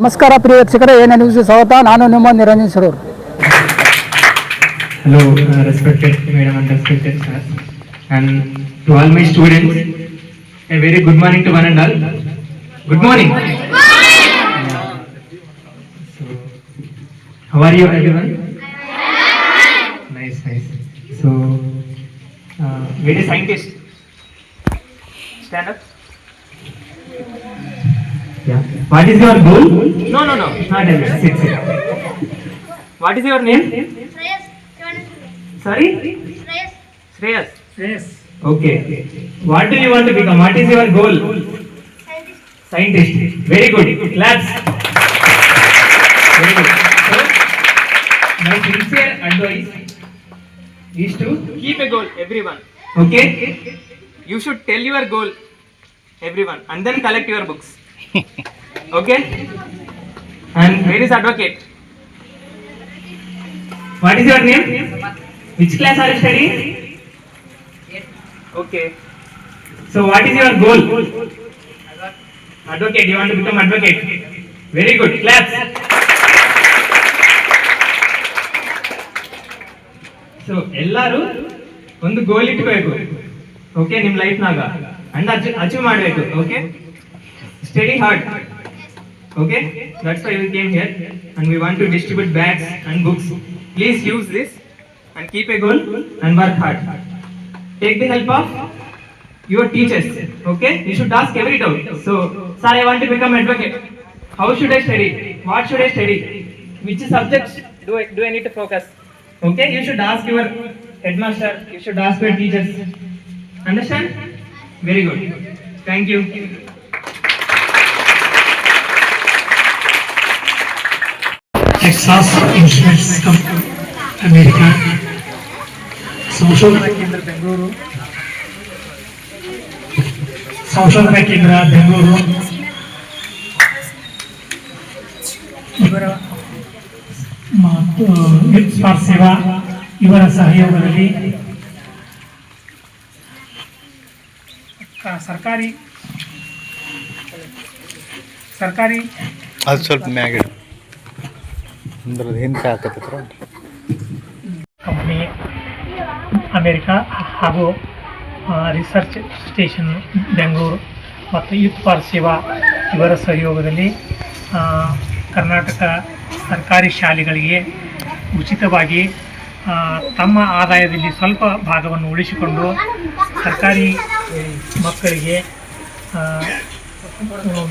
ನಮಸ್ಕಾರ ಪ್ರಿಯ ವೀಕ್ಷಕರೇ, ಎಎನ್ ನ್ಯೂಸ್ಗೆ ಸ್ವಾಗತ. ನಾನು ನಿಮ್ಮ Niranjan Saroor. Hello, respected madam and respected sir, and to all my students, a very good morning to one and all. Good morning. So, how are you everyone? Nice. So, very scientist. Stand up. Yeah. What is your goal? No. Not everyone. Sit. What is your name? Sorry? Shreyas. Okay. What do you want to become? What is your goal? Scientist. Very good. Claps. Very good. So, my sincere advice is to keep a goal, everyone. Okay? You should tell your goal, everyone, and then collect your books. Okay? And where is advocate? What is your name? Which class are you studying? Okay. So what is your goal? Advocate. You want to become advocate? Very good. Claps. So ಎಲ್ಲರೂ ಒಂದು ಗೋಲ್ ಇಟ್ಕೋಬೇಕು. Okay, ನಿಮ್ಮ life ನಾಗ and achieve ಮಾಡಬೇಕು. Okay, study hard. Okay, that's why we came here and we want to distribute bags and books. Please use this and keep a goal and work hard. Take the help of your teachers. Okay, you should ask every doubt. So, sir, I want to become advocate. How should I study? What should I study? Which subjects do I need to focus? Okay, you should ask your headmaster. You should ask your teachers. Understand? Very good. Thank you. Texas Instruments Company, America. ಸಂಶೋಧನಾ ಕೇಂದ್ರ ಬೆಂಗಳೂರು. ಇವರ ಮತ್ತು youth for ಸೇವಾ ಇವರ ಸಹಯೋಗದಲ್ಲಿ ಸರ್ಕಾರಿ ಅದು ಸ್ವಲ್ಪ ಮ್ಯಾಗ ಅಂದ್ರೆ ಹಿಂದೆ ಹಾಕತ್ತಿತ್ರ ಕಂಪ್ನಿ ಅಮೇರಿಕಾ ಹಾಗೂ ರಿಸರ್ಚ್ ಸ್ಟೇಷನ್ ಬೆಂಗಳೂರು ಮತ್ತು ಯೂತ್ ಫಾರ್ ಸೇವಾ ಇವರ ಸಹಯೋಗದಲ್ಲಿ ಕರ್ನಾಟಕ ಸರ್ಕಾರಿ ಶಾಲೆಗಳಿಗೆ ಉಚಿತವಾಗಿ ತಮ್ಮ ಆದಾಯದಲ್ಲಿ ಸ್ವಲ್ಪ ಭಾಗವನ್ನು ಉಳಿಸಿಕೊಂಡು ಸರ್ಕಾರಿ ಮಕ್ಕಳಿಗೆ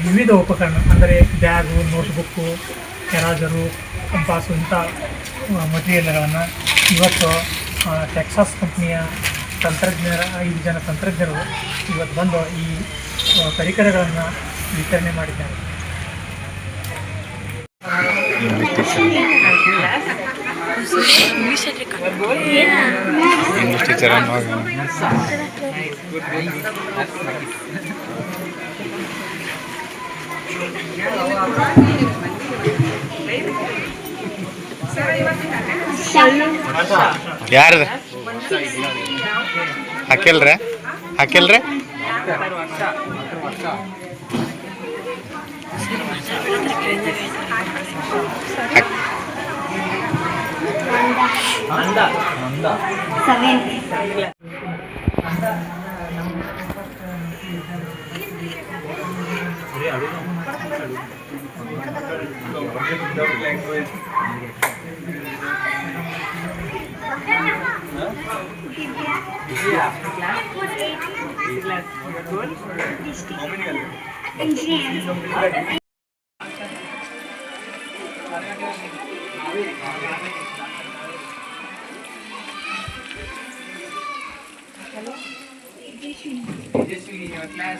ವಿವಿಧ ಉಪಕರಣ ಅಂದರೆ ಬ್ಯಾಗು, ನೋಟ್ಬುಕ್ಕು, ಎರಾಜರು, ಕಂಪಾಸು ಇಂಥ ಮಟೀರಿಯಲ್ಗಳನ್ನು ಇವತ್ತು ಟೆಕ್ಸಾಸ್ ಕಂಪ್ನಿಯ 5 ಜನ ತಂತ್ರಜ್ಞರು ಇವತ್ತು ಬಂದು ಈ ಪರಿಕರಗಳನ್ನು ವಿತರಣೆ ಮಾಡಿದ್ದಾರೆ. ಇಂಗ್ಲಿಷ್ ಟೀಚರ್ ಯಾರ್ದ ಹಾಕಿಲ್ರೆ in your class.